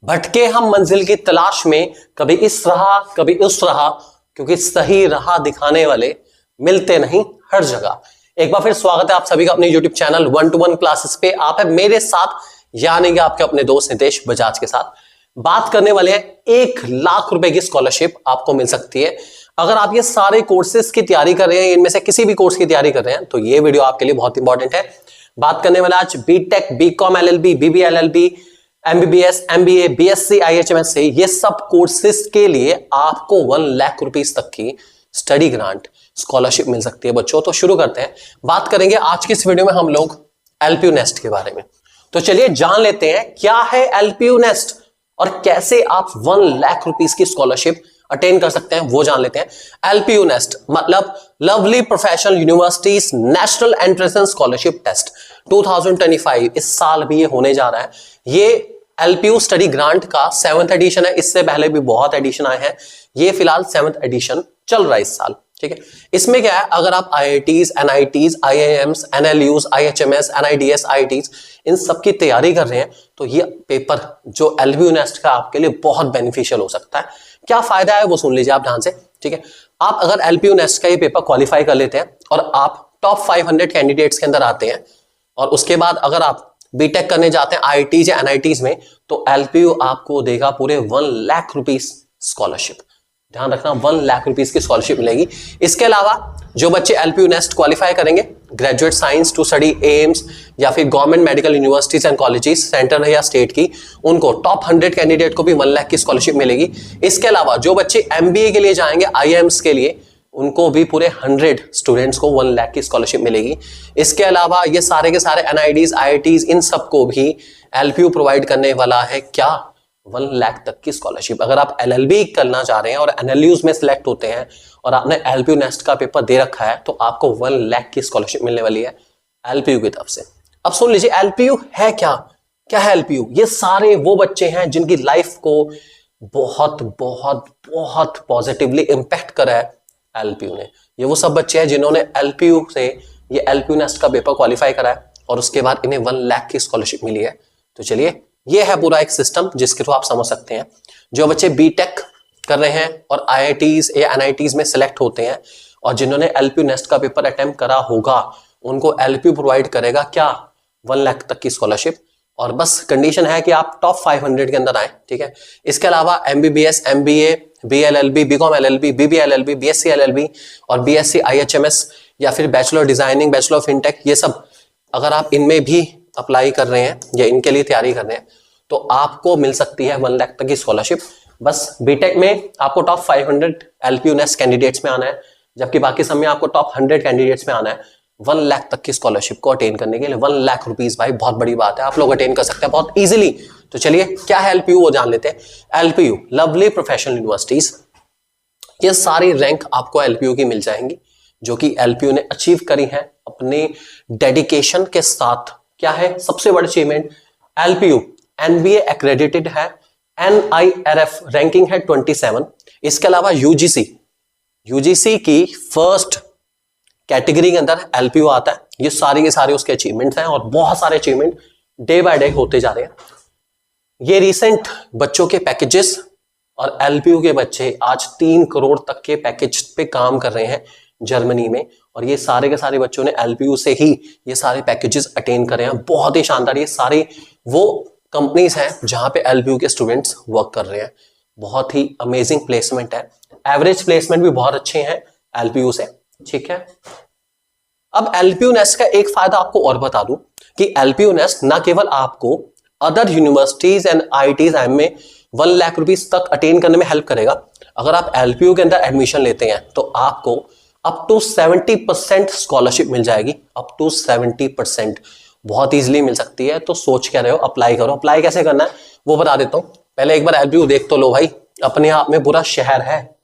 भटके हम मंजिल की तलाश में, कभी इस राह कभी उस राह, क्योंकि सही राह दिखाने वाले मिलते नहीं हर जगह। एक बार फिर स्वागत है आप सभी का अपने YouTube चैनल 1-to-1 क्लासेस पे। आप है मेरे साथ यानी कि आपके अपने दोस्त नितेश बजाज के साथ। बात करने वाले हैं 1 लाख रुपए की स्कॉलरशिप आपको मिल सकती है अगर आप ये सारे कोर्सेज की तैयारी कर रहे हैं, इनमें से किसी भी कोर्स की तैयारी कर रहे हैं तो ये वीडियो आपके लिए बहुत इंपॉर्टेंट है। बात करने वाले आज BTech, BCom LLB, BBA LLB, MBBS, MBA, BSc, IHMS से ये सब कोर्सेज के लिए आपको 1 लाख रुपीस तक की स्टडी ग्रांट स्कॉलरशिप मिल सकती है बच्चों। तो शुरू करते हैं। बात करेंगे आज की इस वीडियो में हम लोग एलपीयू नेस्ट के बारे में। तो चलिए जान लेते हैं क्या है एलपीयू नेस्ट और कैसे आप 1 लाख रुपीस की स्कॉलरशिप अटेन कर सकते हैं, वो जान लेते हैं। एलपीयू नेस्ट मतलब lovely professional university's national entrance scholarship test 2025, इस साल भी ये होने जा रहा है। ये एलपीयू स्टडी ग्रांट का 7th एडिशन है। इससे पहले भी बहुत एडिशन आए हैं, ये फिलहाल 7th एडिशन चल रहा है इस साल। ठीक है, इसमें क्या है, अगर आप IITs, NITs, IIMs, NLUs, IHMs, NIDs, IITs इन सब की तैयारी कर रहे हैं तो ये पेपर जो एलपीयू नेस्ट का आपके लिए बहुत बेनिफिशियल हो सकता है। क्या फायदा है वो सुन लीजिए आप ध्यान से। ठीक है, आप अगर एलपीयू नेस्ट का ये पेपर क्वालिफाई कर लेते हैं और आप टॉप 500 कैंडिडेट्स के अंदर आते हैं और उसके बाद अगर आप बीटेक करने जाते हैं आईआईटीज या एनआईटीज में तो एलपीयू आपको देगा पूरे 1 लाख रुपीस स्कॉलरशिप। ध्यान रखना, 1 लाख रुपीस की स्कॉलरशिप मिलेगी। इसके अलावा जो बच्चे एलपीयू नेस्ट क्वालिफाई करेंगे, graduate science to study AIIMS या फिर government medical universities and colleges, center है या स्टेट की, उनको टॉप 100 कैंडिडेट को भी 1 लाख की स्कॉलरशिप मिलेगी। इसके अलावा जो बच्चे एमबीए के लिए जाएंगे, आईएम्स के लिए, उनको भी पूरे 100 स्टूडेंट्स को 1 लाख की स्कॉलरशिप मिलेगी। इसके अलावा ये सारे के सारे एनआईडीज, आईआईटीज इन सबको भी एलपीयू प्रोवाइड करने वाला है क्या, 1 लाख तक की स्कॉलरशिप। अगर आप एलएलबी करना चाह रहे हैं और एनएलयूज में सिलेक्ट होते हैं और आपने एलपीयू नेस्ट का पेपर दे रखा है तो आपको 1 लाख की स्कॉलरशिप मिलने वाली है एलपीयू की तरफ से। अब सुन लीजिए एलपीयू है क्या। क्या है एलपीयू? ये सारे वो बच्चे हैं जिनकी लाइफ को बहुत बहुत बहुत पॉजिटिवली इंपैक्ट करा है एलपीयू ने। ये वो सब बच्चे हैं जिन्होंने एलपीयू से ये एलपीयू नेस्ट का पेपर क्वालिफाई करा है और उसके बाद इन्हें 1 लाख की स्कॉलरशिप मिली है। तो चलिए ये है पूरा एक सिस्टम जिसके थ्रू आप समझ सकते हैं। जो बच्चे बीटेक कर रहे हैं और आईआईटीज या एनआईटीज में सिलेक्ट होते हैं और जिन्होंने एलपीयू नेस्ट का पेपर अटेम्प्ट करा होगा उनको एलपीयू प्रोवाइड करेगा क्या, 1 लाख तक की स्कॉलरशिप। और बस कंडीशन है कि आप टॉप 500 के अंदर आए। ठीक है, इसके अलावा MBBS, MBA, BLLB, BCom LLB, BBA LLB, BSc LLB और बीएससी आईएचएमएस या फिर bachelor designing, bachelor of fintech, ये सब अगर आप इनमें भी अप्लाई कर रहे हैं या इनके लिए तैयारी कर रहे हैं तो आपको मिल सकती है 1 लाख तक की स्कॉलरशिप। बस बीटेक में आपको टॉप 500 एलपीयू नेस्ट कैंडिडेट्स में आना है, जबकि बाकी सब में आपको टॉप 100 कैंडिडेट्स में आना है 1 लाख तक की स्कॉलरशिप को अटेन करने के लिए। 1 लाख रुपीस भाई बहुत बड़ी बात है, आप लोग अटेन कर सकते हैं बहुत इजीली। तो चलिए क्या है एलपीयू वो जान लेते हैं। एलपीयू लवली प्रोफेशनल यूनिवर्सिटीज, ये सारी रैंक आपको एलपीयू की मिल जाएंगी जो कि एलपीयू ने अचीव करी है अपने डेडिकेशन के साथ। क्या है सबसे बड़ी अचीवमेंट? एलपीयू एनबीए एक्रेडिटेड है, एनआईआरएफ रैंकिंग है 27। इसके अलावा यूजीसी की फर्स्ट कैटेगरी के अंदर एलपीयू आता है। ये सारी के सारे उसके अचीवमेंट्स हैं और बहुत सारे अचीवमेंट डे बाय डे होते जा रहे हैं। ये रिसेंट बच्चों के पैकेजेस और एलपीयू के बच्चे आज 3 करोड़ तक के पैकेज पे काम कर रहे हैं जर्मनी में और ये सारे के सारे बच्चों ने एलपीयू से ही ये सारे पैकेजेस अटेन करे हैं। बहुत ही शानदार, ये सारे वो कंपनीज हैं जहां पे एलपीयू के स्टूडेंट्स वर्क कर रहे हैं। बहुत ही अमेजिंग प्लेसमेंट है, एवरेज प्लेसमेंट भी बहुत अच्छे हैं एलपीयू से। ठीक है, अब एलपीयू नेस्ट का एक फायदा आपको और बता दूं कि एलपीयू नेस्ट ना केवल आपको अदर यूनिवर्सिटीज एंड आईआईटीज में 1 लाख रुपीस तक अटेन करने में हेल्प करेगा। अगर आप एलपीयू के अंदर एडमिशन लेते हैं तो आपको अप टू 70% स्कॉलरशिप मिल जाएगी। अप टू 70% बहुत इजीली मिल सकती है। तो सोच क्या रहे हो, अप्लाई करो। अप्लाई कैसे करना है वो बता देता हूं। पहले एक बार एलपीयू देख तो लो भाई, अपने आप में पूरा शहर है,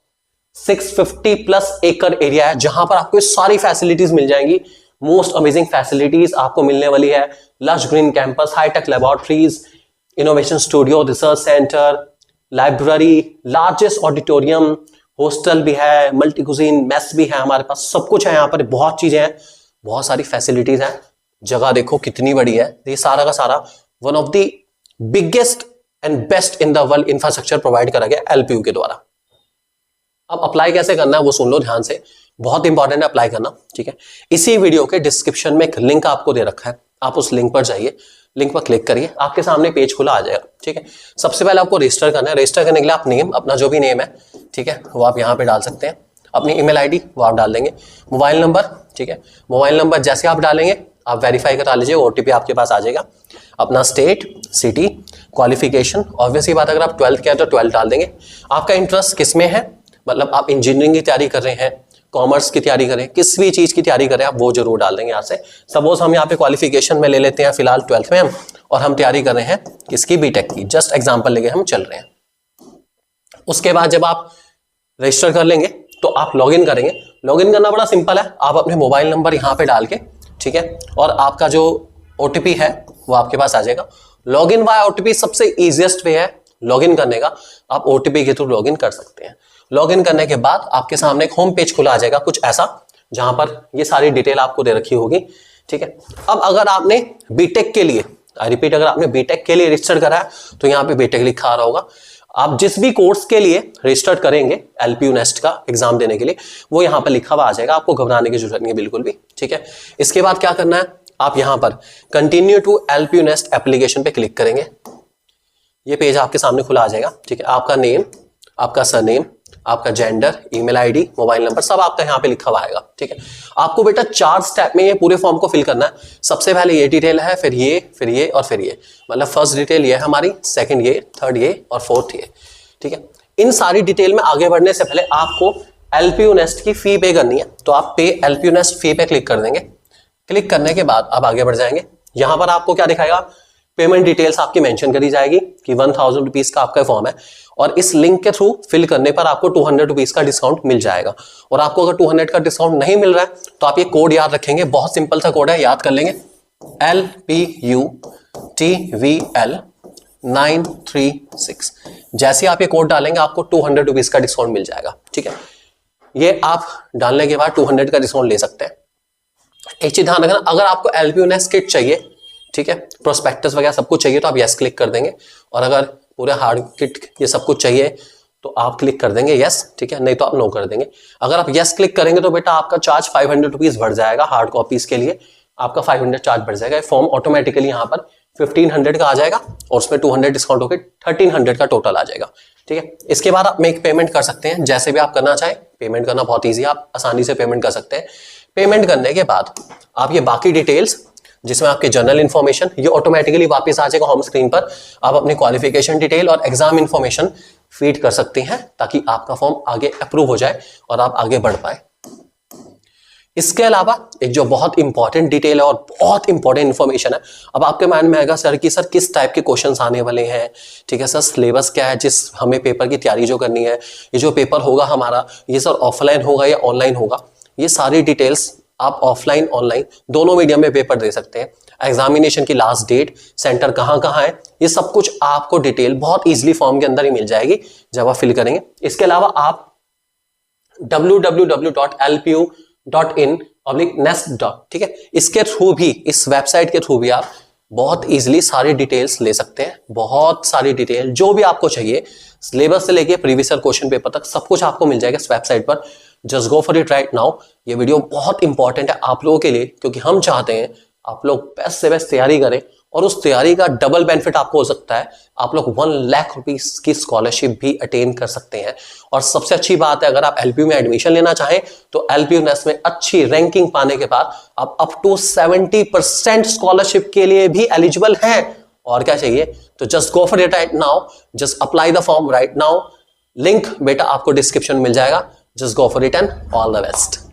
650+ एकड़ एरिया है जहां पर आपको सारी फैसिलिटीज मिल जाएंगी। मोस्ट अमेजिंग फैसिलिटीज आपको मिलने वाली है। Lush green campus, hitech laboratories, innovation studio, research center, library, largest auditorium, hostel भी है, मल्टी कुजीन मेस भी है हमारे पास, सब कुछ है यहाँ पर। बहुत चीजें हैं, बहुत सारी फैसिलिटीज हैं। जगह देखो कितनी बड़ी है। ये सारा का सारा one of the biggest and best in the world infrastructure provide करा गया एलपीयू के द्वारा। अब अप्लाई कैसे करना है वो सुन लो ध्यान से, बहुत इंपॉर्टेंट है अप्लाई करना, ठीक है। इसी वीडियो के डिस्क्रिप्शन में एक लिंक आपको दे रखा है, आप उस लिंक पर जाइए, लिंक पर क्लिक करिए, आपके सामने पेज खुला आ जाएगा, ठीक है। सबसे पहले आपको रजिस्टर करना है। रजिस्टर करने के लिए आप नेम, अपना जो भी नेम है, ठीक है, वो आप यहाँ पे डाल सकते हैं। अपनी ईमेल आईडी वो आप डाल देंगे। मोबाइल नंबर, ठीक है, मोबाइल नंबर जैसे आप डालेंगे आप वेरीफाई करा लीजिए, ओटीपी आपके पास आ जाएगा। अपना स्टेट, सिटी, क्वालिफिकेशन, ऑब्वियसली बात अगर आप 12th किया तो 12 डाल देंगे। आपका इंटरेस्ट किस में है, मतलब आप इंजीनियरिंग की तैयारी कर रहे हैं, कॉमर्स की तैयारी करें, किस भी चीज की तैयारी करें आप वो जरूर डाल देंगे यहाँ से। सपोज हम यहाँ पे क्वालिफिकेशन में ले लेते हैं फिलहाल 12th में हम, और हम तैयारी कर रहे हैं किसकी, बीटेक की, जस्ट एग्जांपल लेके हम चल रहे हैं। उसके बाद जब आप रजिस्टर कर लेंगे तो आप लॉगिन करेंगे। लॉगिन करना बड़ा सिंपल है, आप अपने मोबाइल नंबर यहाँ पे डाल के, ठीक है, और आपका जो ओटीपी है वो आपके पास आ जाएगा। लॉगिन बाय ओटीपी सबसे इजीएस्ट वे है लॉगिन करने का, आप ओटीपी के थ्रू लॉगिन कर सकते हैं। लॉगिन करने के बाद आपके सामने एक होम पेज खुला आ जाएगा कुछ ऐसा, जहां पर ये सारी डिटेल आपको दे रखी होगी, ठीक है। अब अगर आपने बीटेक के लिए, आई रिपीट, अगर आपने बीटेक के लिए रजिस्टर करा है तो यहाँ पे बीटेक लिखा आ रहा होगा। आप जिस भी कोर्स के लिए रजिस्टर करेंगे एलपीयू नेस्ट का एग्जाम देने के लिए, वो यहाँ पर लिखा हुआ आ जाएगा, आपको घबराने की जरूरत नहीं है बिल्कुल भी, ठीक है। इसके बाद क्या करना है, आप यहाँ पर continue to LPU NEST application पे क्लिक करेंगे। ये पेज आपके सामने खुला आ जाएगा, ठीक है। आपका नेम, आपका सरनेम, आपका gender, email ID, mobile number सब आपका यहाँ पे लिखा हुआ आएगा, ठीक है। आपको बेटा 4 स्टेप में ये पूरे फॉर्म को फिल करना है। सबसे पहले ये डिटेल है, फिर ये, फिर ये और फिर ये, मतलब फर्स्ट डिटेल ये है हमारी, सेकंड ये, थर्ड ये और फोर्थ ये, ठीक है। इन सारी डिटेल में आगे बढ़ने से पहले आपको एलपीयू नेस्ट की फी पे करनी है, तो आप पे एलपीयू नेस्ट फी पे क्लिक कर देंगे। क्लिक करने के बाद आप आगे बढ़ जाएंगे। यहां पर आपको क्या दिखाएगा, पेमेंट डिटेल्स आपकी मेंशन करी जाएगी कि 1000 रुपीज का आपका फॉर्म है, और इस लिंक के थ्रू फिल करने पर आपको 200 रुपीज का डिस्काउंट मिल जाएगा। और आपको अगर 200 का डिस्काउंट नहीं मिल रहा है तो आप ये कोड याद रखेंगे, बहुत सिंपल सा कोड है, याद कर लेंगे, LPUTVL 936। जैसे आप ये कोड डालेंगे आपको 200 रुपीज का डिस्काउंट मिल जाएगा, ठीक है। ये आप डालने के बाद 200 का डिस्काउंट ले सकते हैं। एक चीज ध्यान रखना, अगर आपको एलपीयू नेस्ट किट चाहिए, ठीक है, प्रोस्पेक्टस वगैरह सब कुछ चाहिए तो आप यस क्लिक कर देंगे, और अगर पूरे हार्ड किट ये सब कुछ चाहिए तो आप क्लिक कर देंगे यस, ठीक है, नहीं तो आप नो कर देंगे। अगर आप यस क्लिक करेंगे तो बेटा आपका चार्ज 500 रुपीज बढ़ जाएगा, हार्ड कॉपीज के लिए आपका 500 चार्ज बढ़ जाएगा। फॉर्म ऑटोमेटिकली यहाँ पर 1500 का आ जाएगा और उसमें 200 डिस्काउंट होकर 1300 का टोटल आ जाएगा, ठीक है। इसके बाद आप मेक पेमेंट कर सकते हैं, जैसे भी आप करना चाहें। पेमेंट करना बहुत ईजी है, आप आसानी से पेमेंट कर सकते हैं। पेमेंट करने के बाद आप ये बाकी डिटेल्स, जिसमें आपके जनरल इन्फॉर्मेशन, ये ऑटोमेटिकली वापस आ जाएगा होम स्क्रीन पर। आप अपनी क्वालिफिकेशन डिटेल और एग्जाम इन्फॉर्मेशन फीड कर सकते हैं ताकि आपका फॉर्म आगे अप्रूव हो जाए और आप आगे बढ़ पाए। इसके अलावा एक जो बहुत इंपॉर्टेंट डिटेल है और बहुत इंपॉर्टेंट इन्फॉर्मेशन है, अब आपके माइंड में आएगा सर कि सर किस टाइप के क्वेश्चंस आने वाले हैं, ठीक है सर, सिलेबस क्या है जिस हमें पेपर की तैयारी जो करनी है, ये जो पेपर होगा हमारा, ये सर ऑफलाइन होगा या ऑनलाइन होगा। ये सारी डिटेल्स आप ऑफलाइन ऑनलाइन दोनों मीडियम में पेपर दे सकते हैं। एग्जामिनेशन की लास्ट डेट, सेंटर कहाँ कहाँ है, ये सब कुछ आपको डिटेल बहुत इजीली फॉर्म के अंदर ही मिल जाएगी जब आप फिल करेंगे। इसके अलावा आप www.lpu.in/nest, ठीक है, इसके थ्रू भी, इस वेबसाइट के थ्रू भी आप बहुत इजीली सारी डिटेल्स ले सकते हैं। बहुत सारी डिटेल जो भी आपको चाहिए, सिलेबस से लेके प्रीवियस ईयर क्वेश्चन पेपर तक सब कुछ आपको मिल जाएगा इस वेबसाइट पर। Just go for it right now. ये वीडियो बहुत इंपॉर्टेंट है आप लोगों के लिए, क्योंकि हम चाहते हैं आप लोग बेस्ट से बेस्ट तैयारी करें, और उस तैयारी का डबल बेनिफिट आपको हो सकता है, आप लोग 1 लाख रुपीस की स्कॉलरशिप भी अटेन कर सकते हैं। और सबसे अच्छी बात है, अगर आप एलपीयू में एडमिशन लेना चाहें तो एलपीयू नेस्ट में अच्छी रैंकिंग पाने के बाद आप अप टू 70% स्कॉलरशिप के लिए भी एलिजिबल हैं। और क्या चाहिए, तो just go for it right now, just apply the form right now. Link बेटा आपको डिस्क्रिप्शन में मिल जाएगा। Just go for it and all the best.